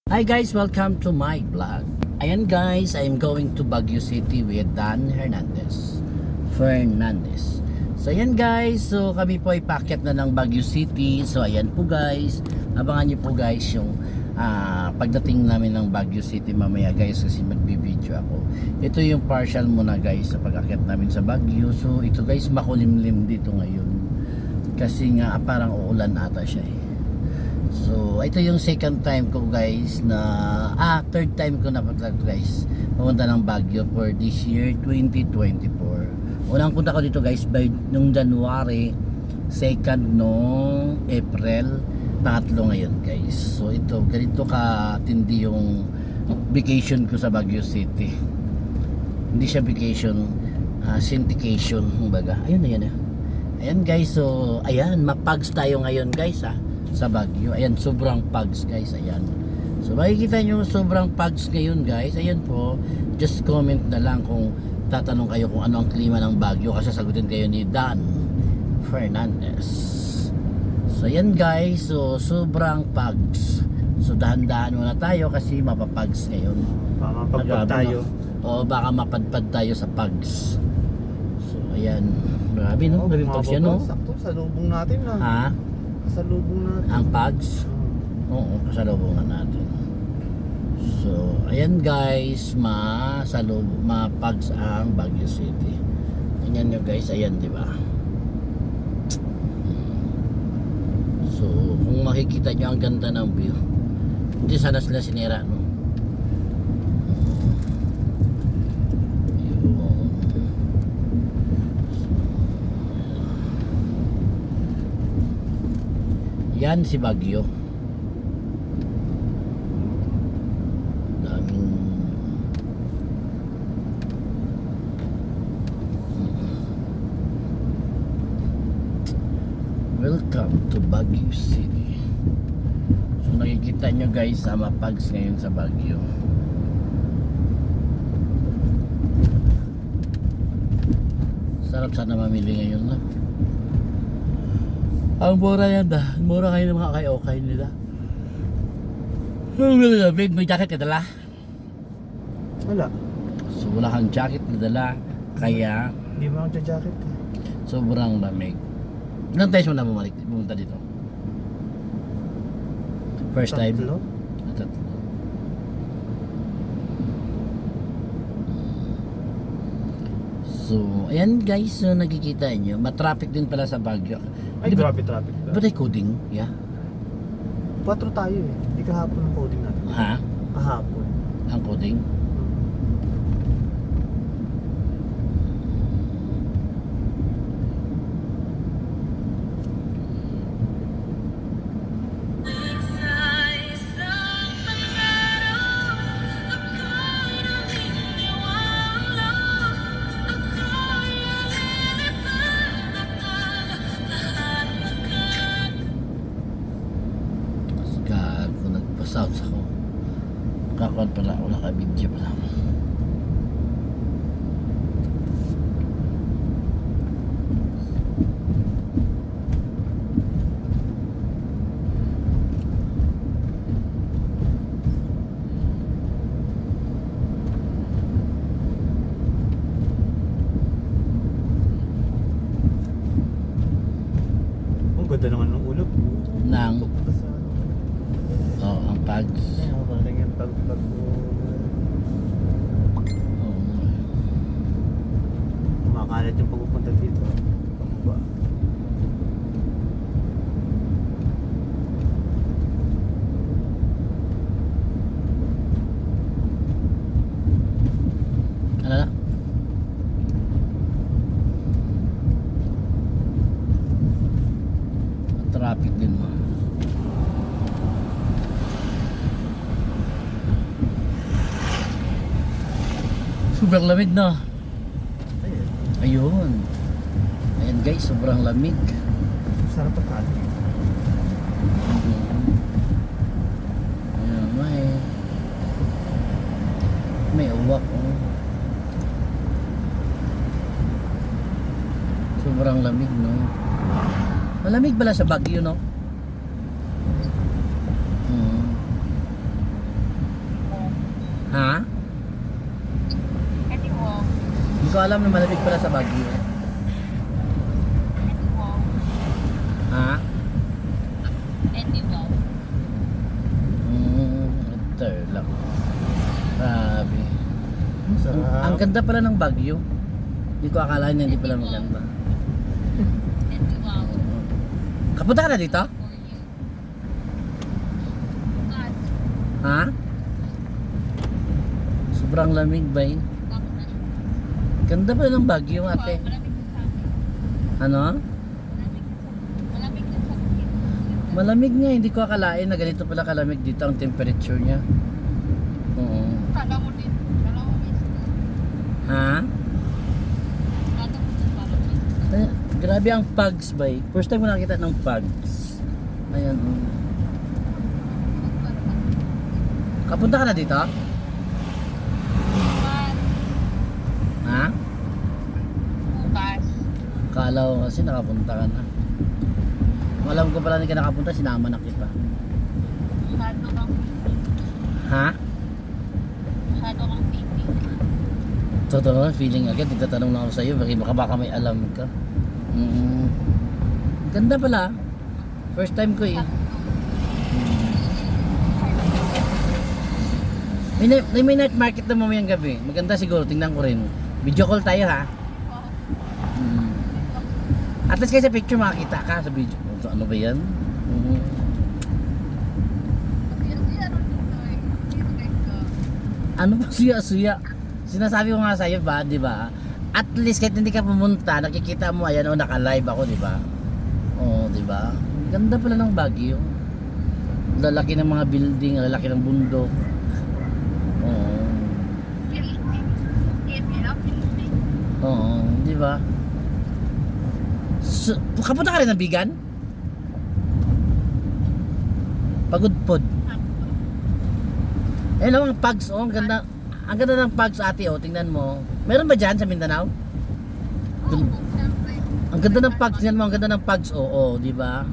Hi guys, welcome to my vlog. Ayan guys, I'm going to Baguio City with Dan Fernandez. So ayan guys, so kami po ay paakyat na ng Baguio City. So ayan po guys, abangan niyo po guys yung pagdating namin ng Baguio City mamaya guys, kasi magbibideo ako. Ito yung partial muna guys sa pag-akyat namin sa Baguio. So ito guys, makulimlim dito ngayon kasi nga parang uulan ata siya eh. So ito yung second time ko guys na third time ko na guys pumunta ng Baguio for this year 2024. Unang punta ko dito guys by nung January 2nd nung April, pangatlo ngayon guys. So ito ganito katindi yung vacation ko sa Baguio City. Hindi siya vacation, syndication kumbaga. Ayun na yan. Ayan guys, so ayan, mapags tayo ngayon guys sa Baguio. Ayan, sobrang pags guys, ayan. So makikita nyo sobrang pags ngayon guys. Ayan po, just comment na lang kung tatanong kayo kung ano ang klima ng Baguio, kasi sagutin kayo ni Dan Fernandez. So ayan guys, so sobrang pags. So dahan-dahan muna tayo kasi mapapags ngayon. Mapagpag tayo. O baka mapadpad tayo sa pags. So ayan, grabe no, grabe pags yan no. Sakto, sa lubong natin na. Ha? Sa lubong natin. Ang pags? Oo, kasalubungan natin. So, ayan guys, mapags ang Baguio City. Tingnan nyo guys, ayan di ba? So, kung makikita nyo ang ganda ng view. Hindi sana sila sinira, no? Yan si Baguio. Daming welcome to Baguio City. So nakikita nyo guys sa mapags ngayon sa Baguio. Sarap sana mamili ngayon na. Ang mura yan mura kayo ng mga kay-okay nila. May jacket ka dala? Wala. So wala kang jacket na dala, kaya Hindi mo ako jacket. sobrang lamig. Ilang times mo na pumunta dito? First time? Tatlo? Tatlo. So, ayan guys, so nakikita nyo, matraffic din pala sa Baguio. Ay, Di ba- traffic. Ba't ay coding? Yeah? 4 tayo eh. Hindi kahapon ang coding natin. Ha? Kahapon. Ang coding? Gago, nagpa-sounds ako. Kakuan pala ako, naka-video pala. Ang ganda naman ng ulog. Nang, Pupunta sa ang pags. parang yung pag Oh, kumakalat yung pagpupunta dito. Pababa. ano na? Traffic din mo. Sobrang lamig na. Ayun. Ayan guys, sobrang lamig. Sarap pagkain. Ayan, may uwak oh. Sobrang lamig no. Malamig pala sa Baguio no. Ha? Edi wow. Hindi ko alam na malamig pala sa Baguio. Edi wow. Ha? Edi wow. Ito lang. Grabe. Ang Sarap. ganda pala ng Baguio. Hindi ko akalain na hindi pala maganda. Edi wow. Kapunta ka na dito? For you. God. Ha? Sobrang lamig ba yun? Ako na. Ganda pala ng Baguio ate. Wow, malamig din sa akin. Ano? Malamig din sa akin. Malamig nga, hindi ko akalain na ganito pala kalamig dito ang temperature niya. Oo. Kala mo din. Kala mo miss. Ha? Kala mo din parang miss. Ay, grabe ang pugs ba eh. First time ko nakita ng pugs. Ayan. Kapunta ka na dito? Bukas. Ha? Bukas. Kala ko kasi nakapunta ka na. Alam ko pala hindi ka nakapunta, sinama na kita. Masyado kang Ha? masyado kang pipi. Totoo naman, feeling agad. Nagtatanong na ako sa'yo, baka may alam ka. Ganda pala. First time ko eh. May night market na mamayang gabi. Maganda siguro, tingnan ko rin. Video call tayo ha. At least kayo sa picture makakita ka sa video. So, ano ba yan? Ano ba suya-suya? Sinasabi ko nga sa'yo ba, di ba? At least kahit hindi ka pumunta, nakikita mo, ayan o, naka-live ako, di ba? Oo, di ba? Ganda pala ng Baguio. Lalaki ng mga building, lalaki ng bundok. Oo. Oo, di ba? So, kapunta ka rin ng Bigan? Pagudpod. Eh, no, ang pugs, oh, ang ganda. Ang ganda ng pugs, ate, oh, tingnan mo. Meron ba dyan sa Mindanao? Ang ganda ng pugs, tingnan mo, ang ganda ng pugs, oh, oh, di ba?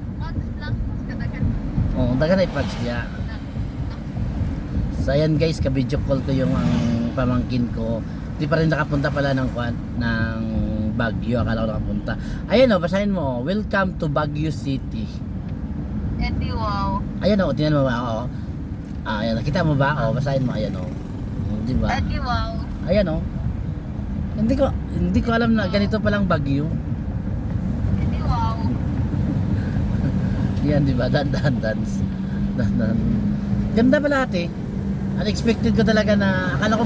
Oh, dagan ay pugs niya. So, ayan guys, ka-video call ko yung ang pamangkin ko. Di pa rin nakapunta pala ng Baguio, akala ko nakapunta. Ayan o, basahin mo, welcome to Baguio City. Edi wow. Ayan o, tingnan mo ba, o. Ayan, nakita mo ba? O, basahin mo, ayan o. Di ba? Edi wow. Ayan o. Hindi ko alam na ganito palang Baguio. Edi wow. Yan, di ba? Dan. Ganda pala ate. Unexpected ko talaga na, akala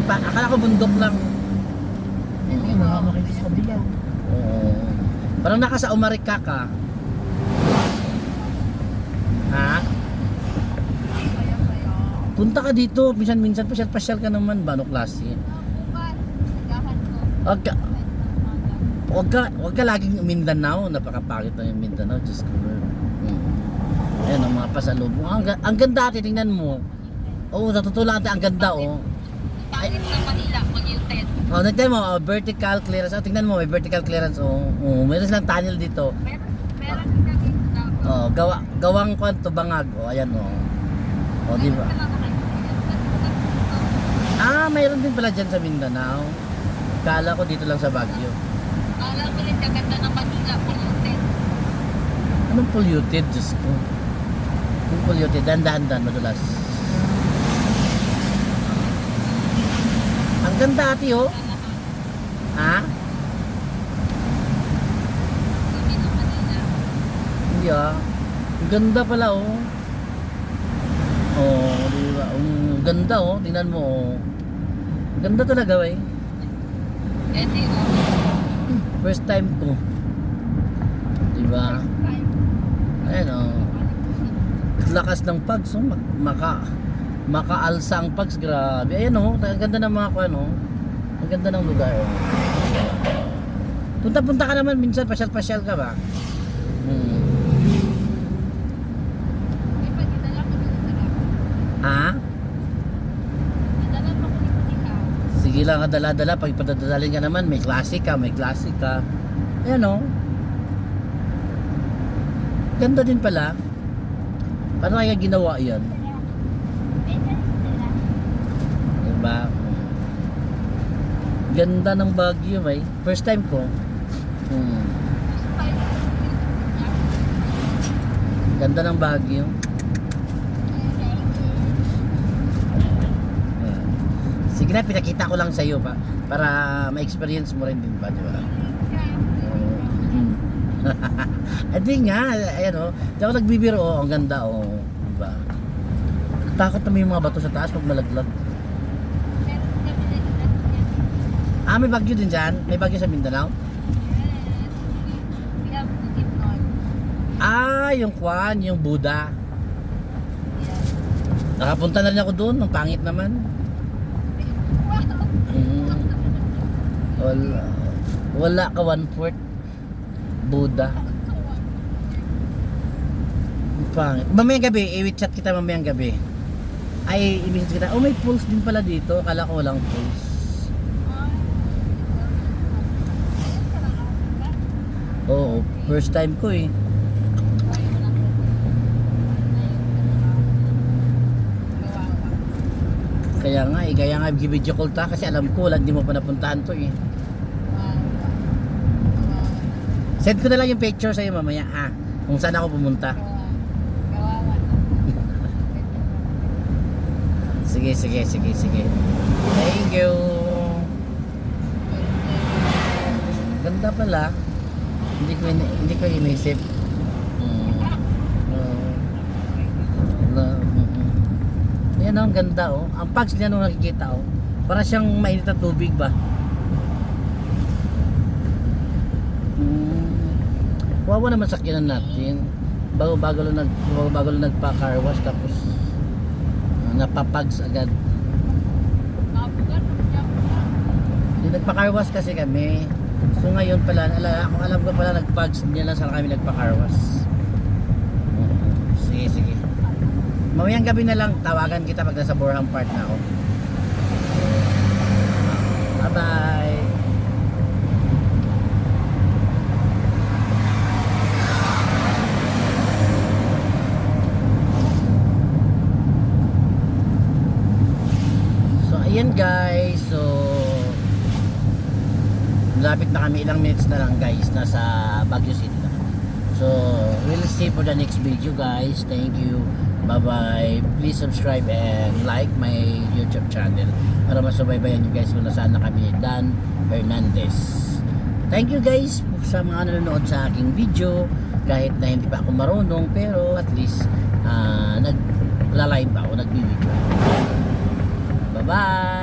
ko bundok lang. Oo, nakamakita sa kabila. Oo. Parang naka sa Umarika ka. Ha? Punta ka dito, minsan pasyal ka naman, bano klase. Bukas. Gahan ko. Wag ka laging Mindanao, napakapangit na yung Mindanao, just ko. Ayan ang mga pasalubong. Ang ganda ate, tingnan mo. Oo, sa totoo lang ate, ang ganda oh. Pangit sa Manila, polluted. Oh, tingnan mo, vertical clearance. Oh, tingnan mo, may vertical clearance oh. Oh, meron silang tunnel dito. Meron din kami sa Oh, gawang kwanto bangag. Oh, ayan oh. Oh, di ba? Mayroon din pala dyan sa Mindanao. Kala ko dito lang sa Baguio. Alam mo rin kaganda ng Manila, polluted. Anong polluted? Diyos ko. Yung polluted, dahan, madulas. Ang ganda ate oh. Ha? Kami ng Manila. Hindi ah. Ang ganda pala oh. Oh, di ba? Ang ganda oh. Tingnan mo oh. Ang ganda talaga eh. Edi wow. First time ko. Di ba? Ayan oh. Lakas ng pugs oh. Makaalsa ang pugs, grabe. Ayan oh, ang ganda ng mga ano. Ang ganda ng lugar oh. Punta ka naman minsan, pasyal ka ba? May pagdadala ko dito sa lab. Ha? Dadala pa ko dito dito. Sige lang ka dala-dala, pag padadalhin ka naman, may klase ka. Ayan oh. Ganda din pala. Paano kaya ginawa yan? Diba? Ganda ng Baguio, may. First time ko. Ganda ng Baguio. Ayan. Sige na, pinakita ko lang sa iyo pa para ma-experience mo rin din ba, di ba? Hindi nga, ayan o. Di ako nagbibiro, oh, ang ganda o. Diba? Takot naman yung mga bato sa taas pag malaglag. Ah, may bagyo din dyan? May bagyo sa Mindanao? Ah, yung Kwan, yung Buddha. Nakapunta na rin ako doon, ang pangit naman. Wala ka 1/4 Buddha. Ang pangit. Mamayang gabi, i-chat kita mamayang gabi. Ay, i-message kita. Oh, may pulse din pala dito. Akala ko walang pulse. Oo, first time ko eh. Kaya nga video call ta kasi alam ko wala, hindi mo pa napuntahan to eh. Send ko na lang yung picture sa'yo mamaya kung saan ako pumunta. Sige. Thank you. Ganda pala. Hindi ko inisip. Yan ang ganda oh. Ang pags niya nung nakikita oh. Para siyang mainit na tubig ba? Wawa naman sakyanan natin. Bago lang nagpa-car wash tapos napapags agad. Yung nagpa-car wash kasi kami. So ngayon pala, alam ko pala nagpags, hindi lang sana kami nagpa-car wash. Sige. Mamayang gabi na lang, tawagan kita pag nasa Borham Park na ako. Bye-bye. So, ayan guys. So, malapit na kami, ilang minutes na lang guys. Nasa Baguio City na. So, we'll see for the next video guys. Thank you. Bye-bye. Please subscribe and like my YouTube channel para masubaybayan nyo guys kung nasaan na kami ni Dan Hernandez. Thank you guys sa mga nanonood sa aking video. Kahit na hindi pa ako marunong, pero at least nag-live ako, nag-video. Bye-bye!